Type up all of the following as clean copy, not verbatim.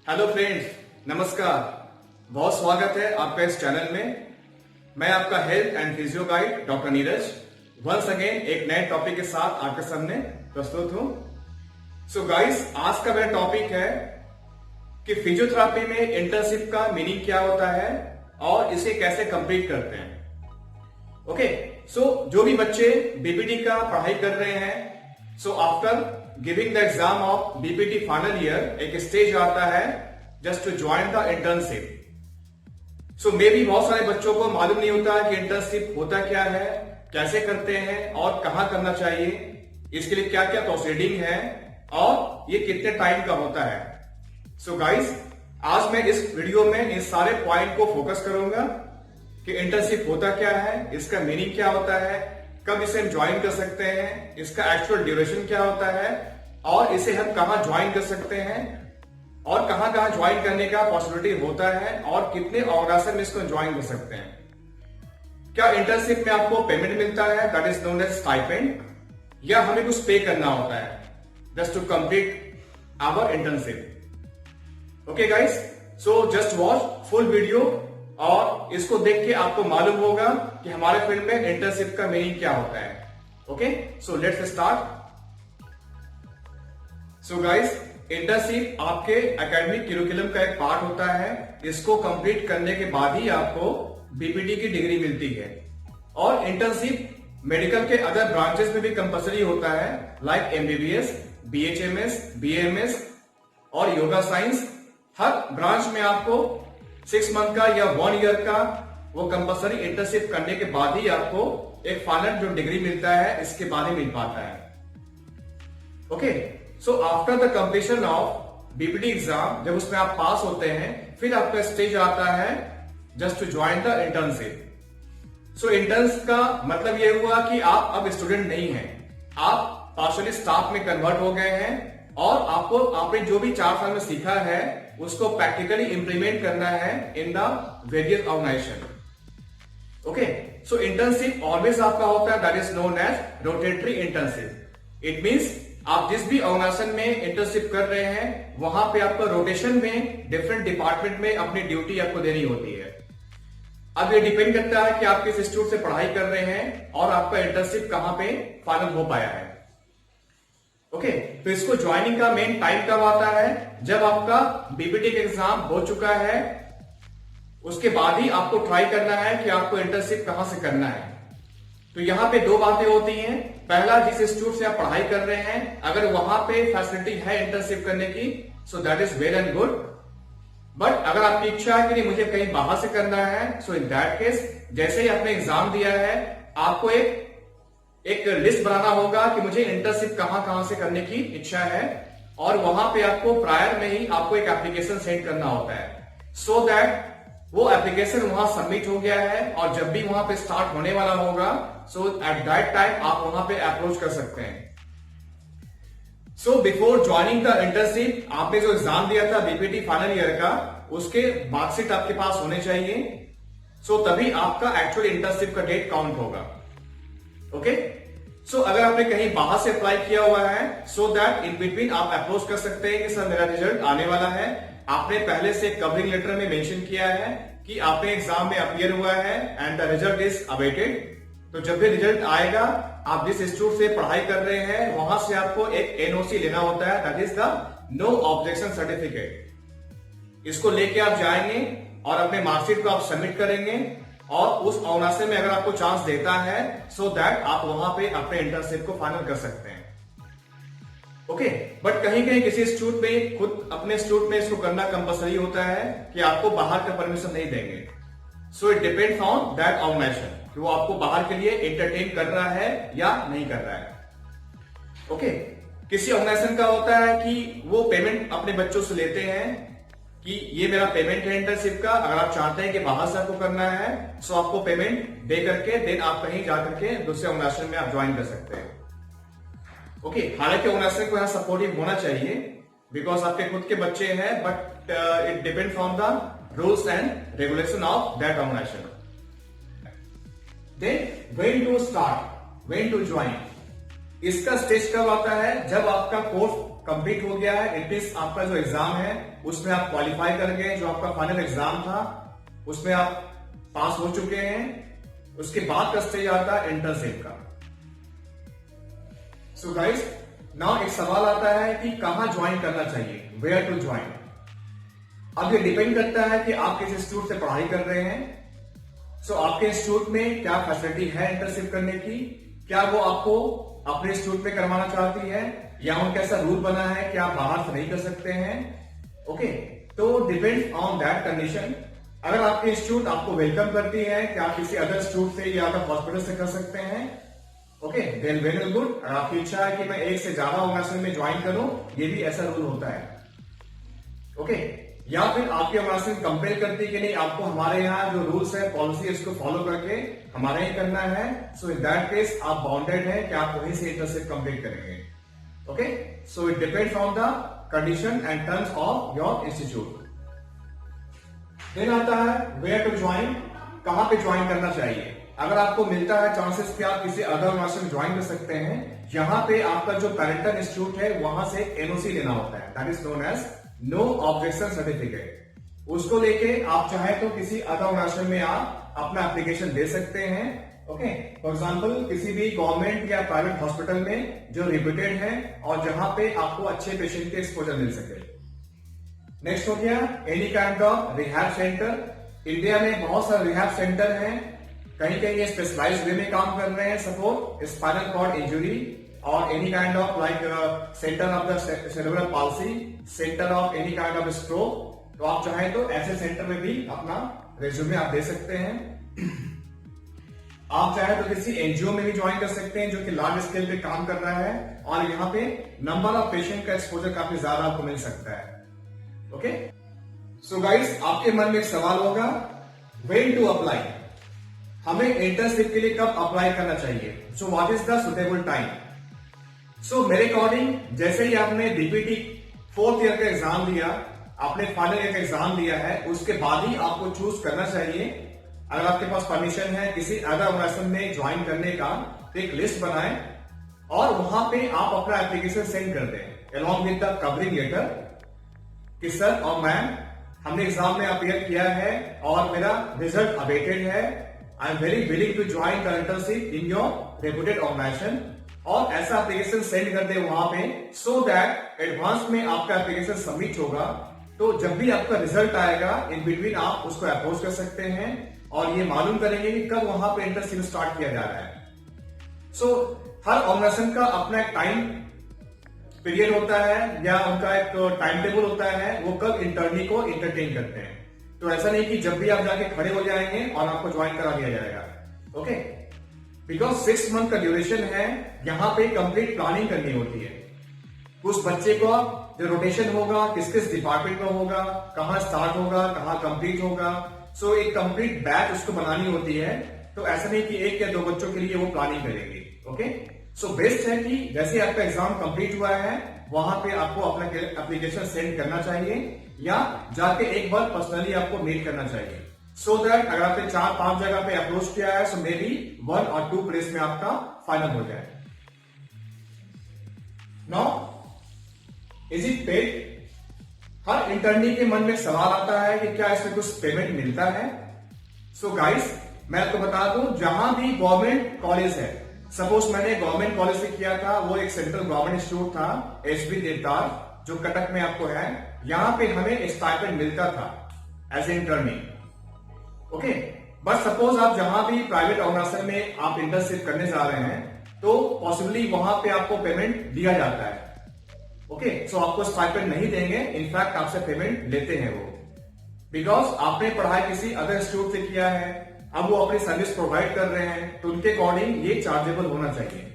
Hello friends, नमस्कार। बहुत स्वागत है आपका इस चैनल में। मैं आपका health and physio guide doctor Neeraj once again एक नए टॉपिक के साथ आपके सामने प्रस्तुत हूं। सो गाइस, आज का मेरा टॉपिक है कि फिजियोथेरेपी में इंटर्नशिप का मीनिंग क्या होता है और इसे कैसे कंप्लीट करते हैं। ओके, सो जो भी बच्चे बीपीटी का पढ़ाई कर रहे हैं, so after giving the exam of BPT final year एक स्टेज आता है just to join the internship. So मे भी बहुत सारे बच्चों को मालूम नहीं होता है कि इंटर्नशिप होता क्या है, कैसे करते हैं और कहां करना चाहिए, इसके लिए क्या क्या प्रोसीडिंग है और ये कितने टाइम का होता है। सो गाइस, आज मैं इस वीडियो में इन सारे पॉइंट को फोकस करूंगा कि इंटर्नशिप होता क्या है, इसका मीनिंग क्या होता है, कब इसे हम ज्वाइन कर सकते हैं, इसका एक्चुअल ड्यूरेशन क्या होता है और इसे हम कहां ज्वाइन कर सकते हैं और कहां कहां ज्वाइन करने का पॉसिबिलिटी होता है और कितने ऑर्गेनाइजेशन में इसको ज्वाइन कर सकते हैं। क्या इंटर्नशिप में आपको पेमेंट मिलता है, that is known as stipend, या हमें कुछ पे करना होता है just to complete our internship. Okay guys, so just watch full video और इसको देख के आपको मालूम होगा कि हमारे फील्ड में इंटर्नशिप का मीनिंग क्या होता है। Okay, so let's start. So guys, internship आपके एकेडमिक करिकुलम का एक पार्ट होता है। इसको कंप्लीट करने के बाद ही आपको बीपीटी की डिग्री मिलती है। और इंटर्नशिप मेडिकल के अदर ब्रांचेस में भी कंपलसरी होता है, लाइक एमबीबीएस, बीएचएमएस, बीएमएस और योगा साइंस। हर ब्रांच में आपको 6 मंथ का या 1 ईयर का वो कंपलसरी इंटर्नशिप करने के बाद ही आपको एक फाइनल जो डिग्री मिलता है, इसके बाद ही मिल पाता है। Okay, so after the completion of BPT exam, जब उसमें आप पास होते हैं, फिर आपका स्टेज आता है just to join the internship. So interns का मतलब ये हुआ कि आप अब स्टूडेंट नहीं हैं, आप पार्शियली स्टाफ में कन्वर्ट हो गए हैं और आपको आपने जो भी 4 साल में सीखा है उसको प्रैक्टिकली इंप्लीमेंट करना है in the various organisation. Okay, so internship always आपका होता है, that is known as rotatory internship. It means आप जिस भी ऑर्गेनाइजेशन में इंटर्नशिप कर रहे हैं वहां पे आपको रोटेशन में डिफरेंट डिपार्टमेंट में अपनी ड्यूटी आपको देनी होती है। अब ये डिपेंड करता है कि आप किस इंस्टीट्यूट से पढ़ाई कर रहे हैं और आपका इंटर्नशिप कहां पे फाइनल हो पाया है। ओके, तो इसको ज्वाइनिंग का मेन टाइम कब आता है, जब आपका बीपीटी का एग्जाम हो चुका है, उसके बाद ही आपको ट्राई करना है कि आपको इंटर्नशिप कहां से करना है। तो यहां पे 2 बातें होती हैं। पहला, जिस इंस्टीट्यूट से आप पढ़ाई कर रहे हैं, अगर वहां पे फैसिलिटी है इंटर्नशिप करने की, so that is well and good. But अगर आपकी इच्छा है कि नहीं मुझे कहीं बाहर से करना है, सो इन दैट केस जैसे ही आपने एग्जाम दिया है, आपको एक लिस्ट बनाना होगा कि मुझे इंटर्नशिप कहां कहां से करने की इच्छा है और वहां पे आपको प्रायर में ही आपको एक एप्लीकेशन सेंड करना होता है, सो दैट वो एप्लीकेशन वहां सबमिट हो गया है और जब भी वहां पे स्टार्ट होने वाला होगा, सो एट दैट टाइम आप वहां पे अप्रोच कर सकते हैं। So before joining the internship, आपने जो एग्जाम दिया था बीपीटी फाइनल ईयर का, उसके मार्कशीट आपके पास होने चाहिए। सो तभी आपका एक्चुअल इंटर्नशिप का डेट काउंट होगा। ओके, सो अगर आपने कहीं बाहर से अप्लाई किया हुआ है, सो दैट इन बिटवीन आप अप्रोच कर सकते हैं कि सर मेरा रिजल्ट आने वाला है। आपने पहले से कवरिंग लेटर में मेंशन किया है कि आपने एग्जाम में अपीयर हुआ है and the result is awaited. तो जब भी रिजल्ट आएगा, आप जिस इंस्टीट्यूट से पढ़ाई कर रहे हैं वहां से आपको एक एनओसी लेना होता है, that is the no objection certificate. इसको लेके आप जाएंगे और अपने मार्कशीट को आप सबमिट करेंगे और उस ऑर्गेनाइजेशन में अगर आपको चांस देता है, सो दैट आप वहां पे अपने इंटर्नशिप को फाइनल कर सकते हैं। ओके, बट कहीं कहीं किसी इंस्टीट्यूट में खुद अपने इंस्टीट्यूट में इसको करना कंपलसरी होता है कि आपको बाहर का परमिशन नहीं देंगे। So it depends on that organisation कि वो आपको बाहर के लिए एंटरटेन कर रहा है या नहीं कर रहा है। ओके, किसी ऑर्गेनाइजेशन का होता है कि वो पेमेंट अपने बच्चों से लेते हैं कि ये मेरा पेमेंट है इंटर्नशिप का, अगर आप चाहते हैं कि बाहर से आपको करना है, सो आपको पेमेंट दे करके देन आप कहीं जाकर के दूसरे ऑर्गेनाइजेशन में आप ज्वाइन कर सकते हैं। ओके, हालांकि ऑर्गेनाइजेशन को यहां सपोर्टिव होना चाहिए बिकॉज आपके खुद के बच्चे हैं, but it depends on the rules and regulation of that organisation. Then when to start, when to join. इसका स्टेज कब आता है? जब आपका कोर्स कंप्लीट हो गया है, इट मींस आपका जो एग्जाम है उसमें आप क्वालिफाई कर गए, जो आपका फाइनल एग्जाम था उसमें आप पास हो चुके हैं। उसके बाद का स्टेज आता है इंटर्नशिप का। सो गाइस, नाउ एक सवाल आता है कि कहां ज्वाइन करना चाहिए, वेयर टू ज्वाइन। अब ये डिपेंड करता है कि आप किस इंस्टीट्यूट से पढ़ाई कर रहे हैं। सो आपके इंस्टीट्यूट में क्या फैसिलिटी है इंटर्नशिप करने की, क्या वो आपको अपने इंस्टीट्यूट में करवाना चाहती है, या उनका ऐसा रूल बना है कि आप बाहर से नहीं कर सकते हैं। ओके, तो डिपेंड्स ऑन दैट कंडीशन। अगर आपकी इंस्टीट्यूट आपको वेलकम करती है कि आप किसी अदर इंस्टीट्यूट से या अदर हॉस्पिटल से कर सकते हैं, ओके, देन वेरी गुड। अगर आपकी इच्छा है कि मैं एक से ज्यादा ऑर्गेनाइजेशन में ज्वाइन करूं, ये भी ऐसा रूल होता है। ओके, या फिर आपकी ऑर्गेनाइजेशन कंपेल करती है कि नहीं, आपको हमारे यहाँ जो रूल्स है, पॉलिसी है, इसको फॉलो करके हमारे ही करना है। सो इन दैट केस आप बाउंडेड है कि आप वहीं से इंटर्नशिप कंप्लीट करेंगे। Okay, so it depends on the condition and terms of your institute. Then आता है वेयर टू ज्वाइन, कहां पे ज्वाइन करना चाहिए। अगर आपको मिलता है चांसेस कि आप किसी अदर ऑर्गेनाइजेशन में ज्वाइन कर सकते हैं, यहां पे आपका जो पेरेंटल इंस्टीट्यूट है वहां से एनओसी लेना होता है, that is known as no objection certificate. उसको लेके आप चाहे तो किसी अदर ऑर्गेनाइजेशन में आप अपना एप्लीकेशन दे सकते हैं। ओके, फॉर एग्जांपल किसी भी गवर्नमेंट या प्राइवेट हॉस्पिटल में जो रिप्यूटेड है और जहां पे आपको अच्छे पेशेंट के एक्सपोजर मिल सके। नेक्स्ट हो गया any kind of rehab centre. India में बहुत सारे रिहैब सेंटर हैं, कहीं कहीं ये स्पेशलाइज्ड वे में काम कर रहे हैं, सपोज स्पाइनल कॉर्ड इंजुरी और any kind of like centre of the cerebral palsy, centre of any kind of stroke. तो आप चाहें तो ऐसे सेंटर में भी अपना रेज्यूमे आप दे सकते हैं। आप चाहे तो किसी एनजीओ में भी ज्वाइन कर सकते हैं जो कि लार्ज स्केल पे काम कर रहा है और यहाँ पे नंबर ऑफ पेशेंट का एक्सपोजर काफी ज्यादा आपको मिल सकता है। ओके, सो गाइस, आपके मन में एक सवाल होगा, व्हेन टू अप्लाई, हमें इंटर्नशिप के लिए कब अप्लाई करना चाहिए। So what is the suitable time. So मेरे अकॉर्डिंग जैसे ही आपने डीपीटी 4th ईयर का एग्जाम दिया, आपने फाइनल ईयर का एग्जाम दिया है, उसके बाद ही आपको चूज करना चाहिए। अगर आपके पास परमिशन है किसी अदर ऑर्गेनाइजेशन में ज्वाइन करने का, तो एक लिस्ट बनाएं और वहां पे आप अपना एप्लीकेशन सेंड कर दें along with the covering letter कि सर और मैम, हमने एग्जाम में अपियर किया है और मेरा रिजल्ट अवेटेड है, I am very willing to join the internship in your reputed organisation. और ऐसा एप्लीकेशन सेंड कर दे वहां पे, सो दैट एडवांस में आपका एप्लीकेशन सबमिट होगा। तो जब भी आपका रिजल्ट आएगा, इन बिटवीन आप उसको अप्रोच कर सकते हैं और ये मालूम करेंगे कि कब वहां पे इंटर्नशिप स्टार्ट किया जा रहा है। सो हर ऑर्गेनाइजेशन का अपना एक टाइम पीरियड होता है या उनका एक टाइम टेबल होता है, वो कब इंटर्नी को एंटरटेन करते हैं। तो ऐसा नहीं कि जब भी आप जाके खड़े हो जाएंगे और आपको ज्वाइन करा दिया जाएगा। ओके, बिकॉज 6 मंथ का ड्यूरेशन है, यहां पे कंप्लीट प्लानिंग करनी होती है। उस बच्चे को जो रोटेशन होगा, किस किस डिपार्टमेंट में होगा, कहां स्टार्ट होगा, कहां कंप्लीट होगा, सो एक कंप्लीट बैच उसको बनानी होती है। तो ऐसा नहीं कि 1 या 2 बच्चों के लिए वो प्लानिंग करेगी। ओके, सो बेस्ट है कि जैसे आपका एग्जाम कंप्लीट हुआ है, वहां पे आपको अपना एप्लीकेशन सेंड करना चाहिए या जाके एक बार पर्सनली आपको मेल करना चाहिए। सो दैट अगर आपने 4-5 जगह पे अप्रोच किया है, सो मे बी 1 और 2 प्लेस में आपका फाइनल हो जाए। Now is it paid. Her internee के मन में सवाल आता है कि क्या इसमें कुछ पेमेंट मिलता है। सो गाइस, मैं आपको बता दूं, जहां भी गवर्नमेंट कॉलेज है, सपोज मैंने गवर्नमेंट कॉलेज से किया था, वो एक सेंट्रल गवर्नमेंट इंस्टीट्यूट था, एसबी देवदार, जो कटक में आपको है, यहां पे हमें स्टाइपेंड मिलता था as a internee. Okay, but suppose आप जहां भी प्राइवेट ऑर्गेनाइजेशन में आप इंटर्नशिप करने जा रहे हैं, तो पॉसिबली वहां पे आपको पेमेंट दिया जाता है। ओके, सो आपको स्टाइपेंड नहीं देंगे, इनफैक्ट आपसे पेमेंट लेते हैं वो, बिकॉज आपने पढ़ाई किसी अदर इंस्टीट्यूट से किया है, अब वो अपनी सर्विस प्रोवाइड कर रहे हैं, तो उनके अकॉर्डिंग ये चार्जेबल होना चाहिए।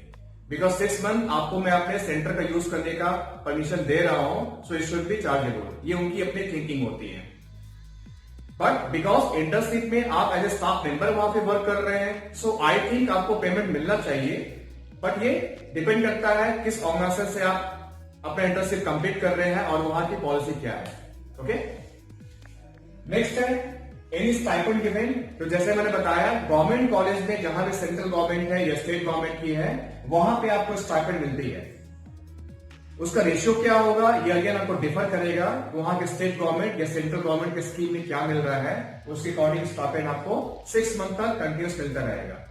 बिकॉज 6 मंथ आपको मैं अपने सेंटर का यूज करने का परमिशन दे रहा हूं, so it should be chargeable. ये उनकी अपनी थिंकिंग होती है। बट बिकॉज इंटर्नशिप में आप एज ए स्टाफ मेंबर वहां पे वर्क कर रहे हैं, सो आई थिंक आपको पेमेंट मिलना चाहिए। बट ये डिपेंड करता है किस ऑर्गेनाइजेशन से आप अपना इंटर्नशिप कंप्लीट कर रहे हैं और वहां की पॉलिसी क्या है। ओके, नेक्स्ट है एनी स्टाइपेंड गिवन, तो जैसे मैंने बताया गवर्नमेंट कॉलेज में जहां भी सेंट्रल गवर्नमेंट है या स्टेट गवर्नमेंट की है वहां पे आपको स्टाइपेंड मिलती है। उसका रेशियो क्या होगा ये अगेन आपको डिफर करेगा, वहां के स्टेट गवर्नमेंट या सेंट्रल गवर्नमेंट के स्कीम में क्या मिल रहा है उसके अकॉर्डिंग स्टाइपेंड आपको 6 मंथ तक कंटिन्यूस मिलता रहेगा।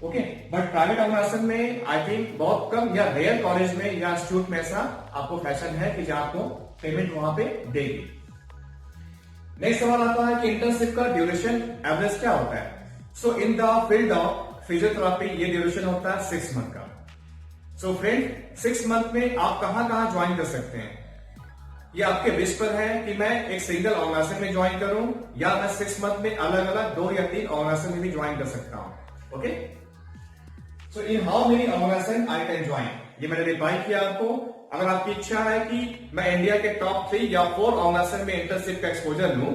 ओके, बट प्राइवेट ऑर्गेनाइजेशन में आई थिंक बहुत कम या रेयर कॉलेज में या इंस्टीट्यूट में ऐसा आपको फैशन है कि जहां आपको पेमेंट वहां पे देगी। नेक्स्ट सवाल आता है कि इंटर्नशिप का ड्यूरेशन एवरेज क्या होता है। So in the field of physiotherapy ये ड्यूरेशन होता है 6 मंथ का। सो फ्रेंड 6 मंथ में आप कहां कहां ज्वाइन कर सकते हैं, ये आपके विश पर है कि मैं एक सिंगल ऑर्गेनाइजेशन में ज्वाइन करूं या मैं 6 मंथ में अलग अलग 2 या 3 ऑर्गेनाइजेशन में भी ज्वाइन कर सकता हूं। Okay, so in how many organisation I can join, ये मैंने रिप्लाई किया आपको। अगर आपकी इच्छा है कि मैं इंडिया के टॉप 3 या 4 ऑर्गेनाइजेशन में इंटर्नशिप का एक्सपोजर लूं,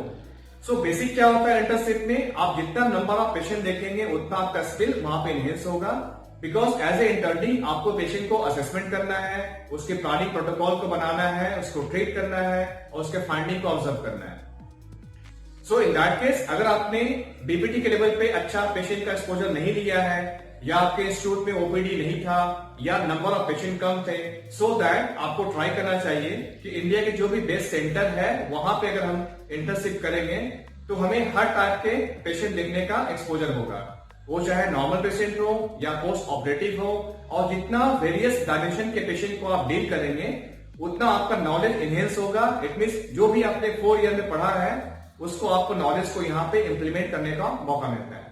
सो बेसिक क्या होता है इंटर्नशिप में, आप जितना नंबर ऑफ पेशेंट देखेंगे उतना आपका स्किल वहां पे इनहेंस होगा। बिकॉज एज ए इंटर्नी आपको पेशेंट को असेसमेंट करना है, उसके प्लानिंग प्रोटोकॉल को बनाना है, उसको ट्रीट करना है और उसके फाइंडिंग को ऑब्जर्व करना है। सो इन दैट केस अगर आपने बीपीटी के लेवल पे अच्छा पेशेंट का एक्सपोजर नहीं लिया है या आपके इंस्टीट्यूट में ओपीडी नहीं था या नंबर ऑफ पेशेंट कम थे, सो दैट आपको ट्राई करना चाहिए कि इंडिया के जो भी बेस्ट सेंटर है वहां पे अगर हम इंटर्नशिप करेंगे तो हमें हर टाइप के पेशेंट देखने का एक्सपोजर होगा, वो चाहे नॉर्मल पेशेंट हो या पोस्ट ऑपरेटिव हो, और जितना वेरियस डायमेंशन के पेशेंट को आप डील करेंगे उतना आपका नॉलेज इनहेंस होगा। इट मीन्स जो भी आपने 4 ईयर में पढ़ा है उसको आपको नॉलेज को यहाँ पे इंप्लीमेंट करने का मौका मिलता है।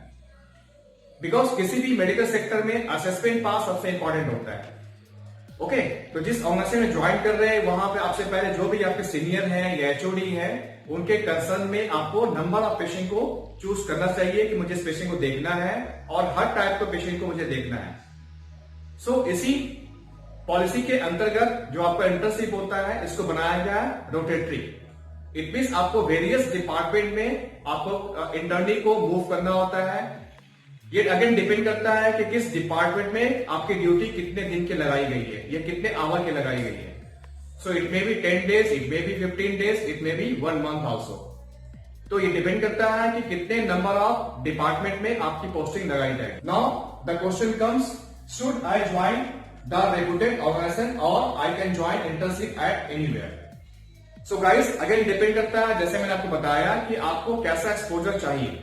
बिकॉज किसी भी मेडिकल सेक्टर में असेसमेंट पास सबसे इंपॉर्टेंट होता है। ओके, तो जिस ऑर्गेनाइजेशन में ज्वाइन कर रहे हैं वहां पे आपसे पहले जो भी आपके सीनियर हैं या एचओडी हैं उनके कंसर्न में आपको नंबर ऑफ पेशेंट को चूज करना चाहिए कि मुझे इस पेशेंट को देखना है और हर टाइप के पेशेंट को मुझे देखना है। सो इसी पॉलिसी के अंतर्गत जो आपका इंटर्नशिप होता है इसको बनाया गया है रोटेटरी। इट मीन्स आपको वेरियस डिपार्टमेंट में आपको इंटर्नी को मूव करना होता है। ये अगेन डिपेंड करता है कि किस डिपार्टमेंट में आपकी ड्यूटी कितने दिन की लगाई गई है या कितने आवर की लगाई गई है। So it may be 10 days, it may be 15 days, it may be 1 month also. तो ये डिपेंड करता है कि कितने नंबर ऑफ डिपार्टमेंट में आपकी पोस्टिंग लगाई जाए। Now the question comes, should I join the reputed organisation और I can join internship at anywhere. So guys again depend करता है, जैसे मैंने आपको बताया कि आपको कैसा एक्सपोजर चाहिए।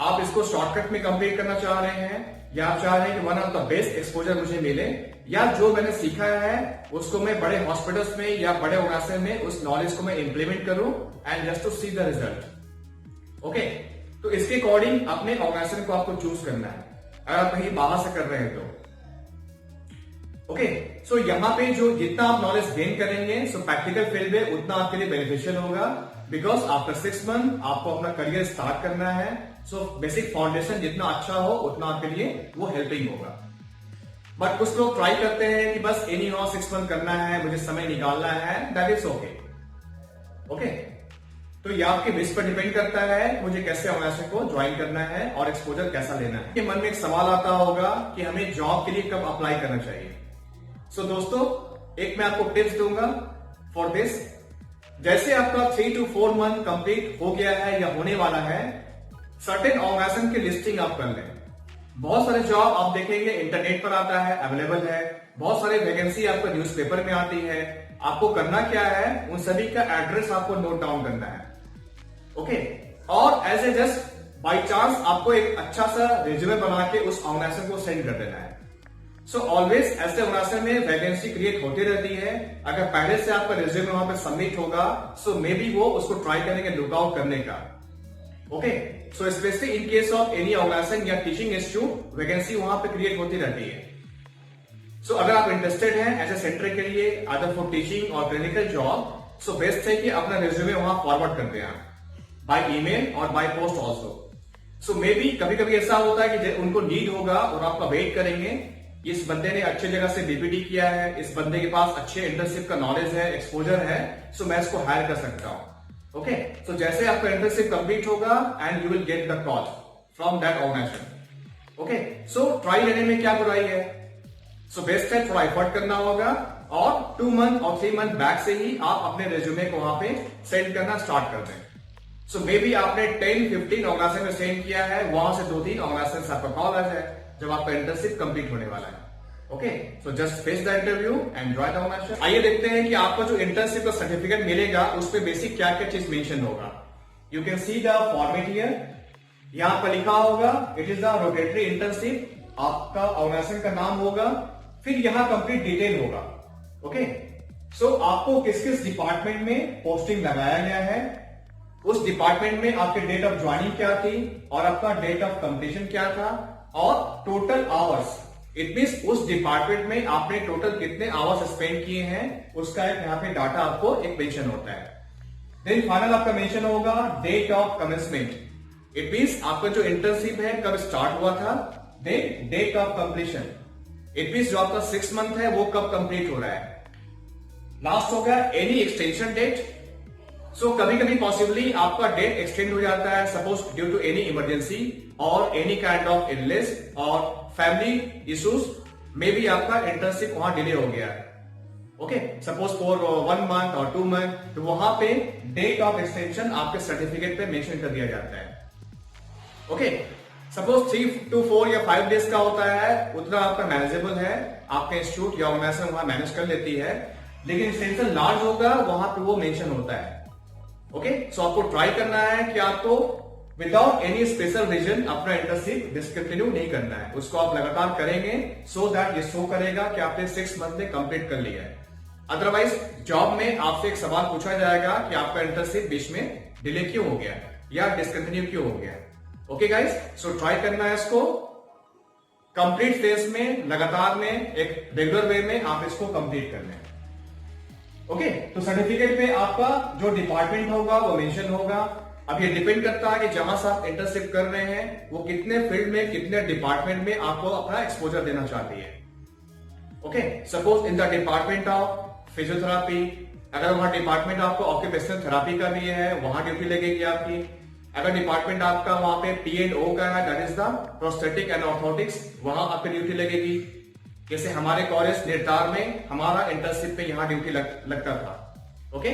आप इसको शॉर्टकट में कंप्लीट करना चाह रहे हैं या आप चाह रहे हैं कि one of the best exposure मुझे मिले, या जो मैंने सीखा है उसको मैं बड़े हॉस्पिटल्स में या बड़े ऑर्गेनाइजेशन में उस नॉलेज को मैं इंप्लीमेंट करूं and just to see the result. Okay, तो इसके अकॉर्डिंग अपने ऑर्गेनाइजेशन को आपको चूज करना है अगर आप कहीं बाहर से कर रहे हैं तो। ओके, सो यहाँ पे जो जितना आप नॉलेज गेन करेंगे सो प्रैक्टिकल फील्ड में उतना आपके लिए बेनिफिशियल होगा। बिकॉज आफ्टर 6 मंथ आपको अपना करियर स्टार्ट करना है। सो बेसिक फाउंडेशन जितना अच्छा हो उतना आपके लिए वो हेल्पिंग होगा। बट कुछ लोग ट्राई करते हैं कि बस एनी हाउ 6 मंथ करना है, मुझे समय निकालना है, दैट इज ओके। ओके, तो ये आपके विश पर डिपेंड करता है मुझे कैसे ऑर्गेनाइजेशन को ज्वाइन करना है और एक्सपोजर कैसा लेना है। कि मन में एक सवाल आता होगा कि हमें जॉब के लिए कब अप्लाई करना चाहिए। सो दोस्तों एक मैं आपको टिप्स दूंगा फॉर दिस। जैसे आपका 3 to 4 मंथ कंप्लीट हो गया है या होने वाला है, सर्टेन ऑर्गेनाइजेशन की लिस्टिंग आप कर लें। बहुत सारे जॉब आप देखेंगे इंटरनेट पर आता है, अवेलेबल है, बहुत सारे वैकेंसी आपको न्यूज़पेपर में आती है। आपको करना क्या है, उन सभी का एड्रेस आपको नोट डाउन करना है। ओके, और as a just by chance आपको एक अच्छा सा रिज्यूमे बना के उस ऑर्गेनाइजेशन को सेंड कर देना है। सो ऑलवेज ऐसे ऑर्गेनाइजेशन में वैकेंसी क्रिएट होती रहती है। अगर पहले से आपका रिज्यूमे वहां पे सबमिट होगा सो मे बी वो उसको ट्राई करेंगे लुकआउट करने का। Okay, so specially in case of any organisation या टीचिंग इंस्टीट्यूट वैकेंसी वहां पे क्रिएट होती रहती है। सो अगर आप इंटरेस्टेड हैं ऐसे सेंटर के लिए अदर फॉर टीचिंग और क्लिनिकल जॉब, सो बेस्ट है कि अपना रिज्यूमे वहां फॉरवर्ड कर दें आप बाय ईमेल और by post also. So may be कभी कभी ऐसा होता है कि उनको नीड होगा और आपका वेट करेंगे, इस बंदे ने अच्छी जगह से बीपीडी किया है, इस बंदे के पास अच्छे इंटर्नशिप का नॉलेज है, एक्सपोजर है, सो मैं इसको हायर कर सकता हूं। ओके, सो जैसे आपका इंटर्नशिप कंप्लीट होगा and you will get the call from that organisation. Okay, so try लेने में क्या बुराई है। सो बेस्ट है थोड़ा एफर्ट करना होगा और 2 मंथ और 3 मंथ बैक से ही आप अपने रेज्यूमे को वहां पे सेंड करना स्टार्ट कर दें। सो मे बी आपने 10-15 ऑर्गेनाइजेशन में सेंड किया है, वहां से 2-3 ऑर्गेनाइजेशन आपका कॉल आ जाए जब आपका इंटर्नशिप कंप्लीट होने वाला है। Okay, so just face the interview and join the organisation. आइए देखते हैं कि आपको जो इंटर्नशिप का सर्टिफिकेट मिलेगा उस पर बेसिक क्या क्या चीज मेंशन होगा। You can see the format here, यहां पर लिखा होगा it is the rotatory internship, आपका ऑर्गेनाइजेशन का नाम होगा, फिर यहां कंप्लीट डिटेल होगा। ओके, सो आपको किस किस डिपार्टमेंट में पोस्टिंग लगाया गया है, उस डिपार्टमेंट में आपके डेट ऑफ ज्वाइनिंग क्या थी और आपका डेट ऑफ कंप्लीशन क्या था, और टोटल आवर्स, इट मींस उस डिपार्टमेंट में आपने टोटल कितने आवर्स स्पेंड किए हैं, उसका एक यहाँ पे डाटा आपको एक मेंशन होता है। देन फाइनल आपका मेंशन होगा date of commencement, it means आपका जो इंटर्नशिप है कब स्टार्ट हुआ था। Then date of completion, it means जो आपका 6 मंथ है वो कब कंप्लीट हो रहा है। लास्ट होगा एनी एक्सटेंशन डेट, सो कभी कभी पॉसिबली आपका डेट एक्सटेंड हो जाता है, suppose due to any emergency और एनी काइंड ऑफ इलनेस और फैमिली इश्यूज, मे बी आपका इंटर्नशिप वहां डिले हो गया है। ओके, सपोज फॉर 1 मंथ और 2 मंथ, तो वहां पे डेट ऑफ एक्सटेंशन आपके सर्टिफिकेट पे मेंशन कर दिया जाता है। ओके, सपोज 3 to 4 या 5 डेज का होता है, उतना आपका मैनेजेबल है, आपका इंस्टीट्यूट या ऑर्गेनाइजेशन वहां मैनेज कर लेती है, लेकिन एक्सटेंशन लार्ज होगा वहां पे वो मेंशन होता है। ओके, सो आपको ट्राई करना है कि आपको विदाउट एनी स्पेशल रीजन अपना इंटर्नशिप डिसकंटिन्यू नहीं करना है, उसको आप लगातार करेंगे सो दैट ये शो करेगा कि आपने 6 मंथ में कंप्लीट कर लिया है। अदरवाइज जॉब में आपसे एक सवाल पूछा जाएगा कि आपका इंटर्नशिप बीच में डिले क्यों हो गया या डिसकंटिन्यू क्यों हो गया। ओके गाइस, सो ट्राई करना है इसको कंप्लीट फेज में, लगातार में, एक रेगुलर वे में आप इसको कंप्लीट करना है। ओके, तो सर्टिफिकेट पे आपका जो डिपार्टमेंट होगा वो मेंशन होगा। अब ये डिपेंड करता है कि जहां से आप इंटर्नशिप कर रहे हैं वो कितने फील्ड में, कितने डिपार्टमेंट में आपको अपना एक्सपोजर देना चाहती है। Okay, suppose in the department of physiotherapy, अगर वहां डिपार्टमेंट आपको ऑक्यूपेशनल थेरापी का भी है, वहां ड्यूटी लगेगी आपकी। अगर डिपार्टमेंट आपका वहां पे P&O का है, that is the prosthetic and orthotics, वहां आपकी ड्यूटी लगेगी। जैसे हमारे कॉलेज निर्तार में हमारा इंटर्नशिप पे यहाँ ड्यूटी लगता था। ओके,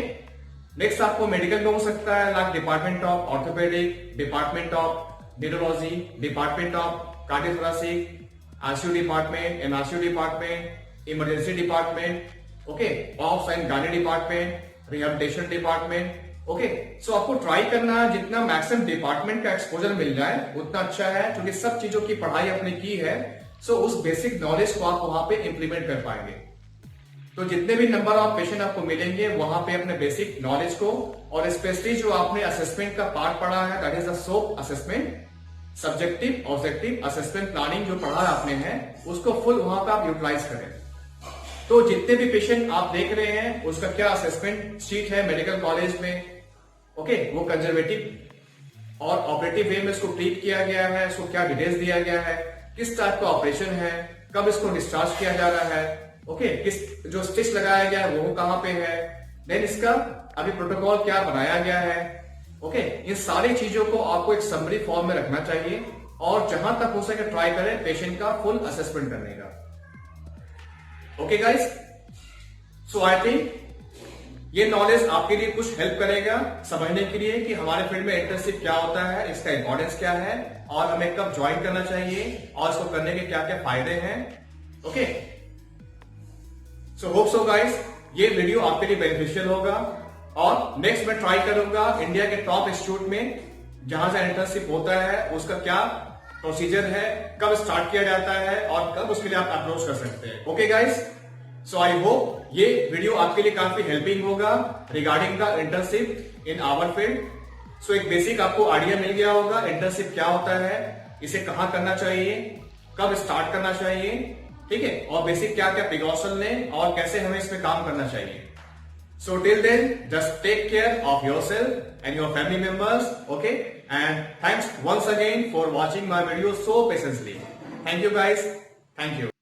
नेक्स्ट आपको मेडिकल में हो सकता है, like department of orthopaedic, department of neurology, department of cardiothoracic, ICU department, NICU department, emergency department, okay, obs and gynae department, rehabilitation department. Okay, so आपको ट्राई करना है जितना मैक्सिमम डिपार्टमेंट का एक्सपोजर मिल जाए उतना अच्छा है, क्योंकि सब चीजों की पढ़ाई आपने की है, सो उस बेसिक नॉलेज को आप वहां पे इंप्लीमेंट कर पाएंगे। तो जितने भी नंबर ऑफ पेशेंट आपको मिलेंगे वहां पे अपने बेसिक नॉलेज को, और स्पेशली जो आपने असेसमेंट का पार्ट पढ़ा है, that is the SOAP assessment, subjective objective assessment planning, जो पढ़ा आपने है उसको फुल वहां पे आप यूटिलाइज करें। तो जितने भी पेशेंट आप देख रहे हैं उसका क्या असेसमेंट शीट है मेडिकल कॉलेज में, ओके, वो कंजर्वेटिव और ऑपरेटिव वे में इसको ट्रीट किया गया है, इसको क्या डिटेल्स दिया गया है, किस टाइप का ऑपरेशन है, कब इसको डिस्चार्ज किया जा रहा है, ओके, किस जो स्टिच लगाया गया है वो कहां पे है, देन इसका अभी प्रोटोकॉल क्या बनाया गया है। ओके, इन सारी चीजों को आपको एक समरी फॉर्म में रखना चाहिए, और जहां तक हो सके ट्राई करें पेशेंट का फुल असेसमेंट करने का। Okay guys, so I think ये नॉलेज आपके लिए कुछ हेल्प करेगा समझने के लिए कि हमारे फील्ड में इंटर्नशिप क्या होता है, इसका इंपॉर्टेंस क्या है, और हमें कब ज्वाइन करना चाहिए, और इसको करने के क्या क्या फायदे हैं। Okay, so hope so guys ये वीडियो आपके लिए बेनिफिशियल होगा, और नेक्स्ट मैं ट्राई करूंगा इंडिया के टॉप इंस्टीट्यूट में जहां से इंटर्नशिप होता है उसका क्या प्रोसीजर है, कब स्टार्ट किया जाता है, और कब उसके लिए आप अप्रोच कर सकते हैं। Okay guys, so I hope ये वीडियो आपके लिए काफी हेल्पिंग होगा regarding the internship in our field. So एक बेसिक आपको आइडिया मिल गया होगा इंटर्नशिप क्या होता है, इसे कहां करना चाहिए, कब स्टार्ट करना चाहिए, ठीक है, और बेसिक क्या क्या प्रिकॉशन लें और कैसे हमें इसमें काम करना चाहिए। So till then just take care of yourself and your family members, okay, and thanks once again for watching my video so patiently. Thank you guys. Thank you.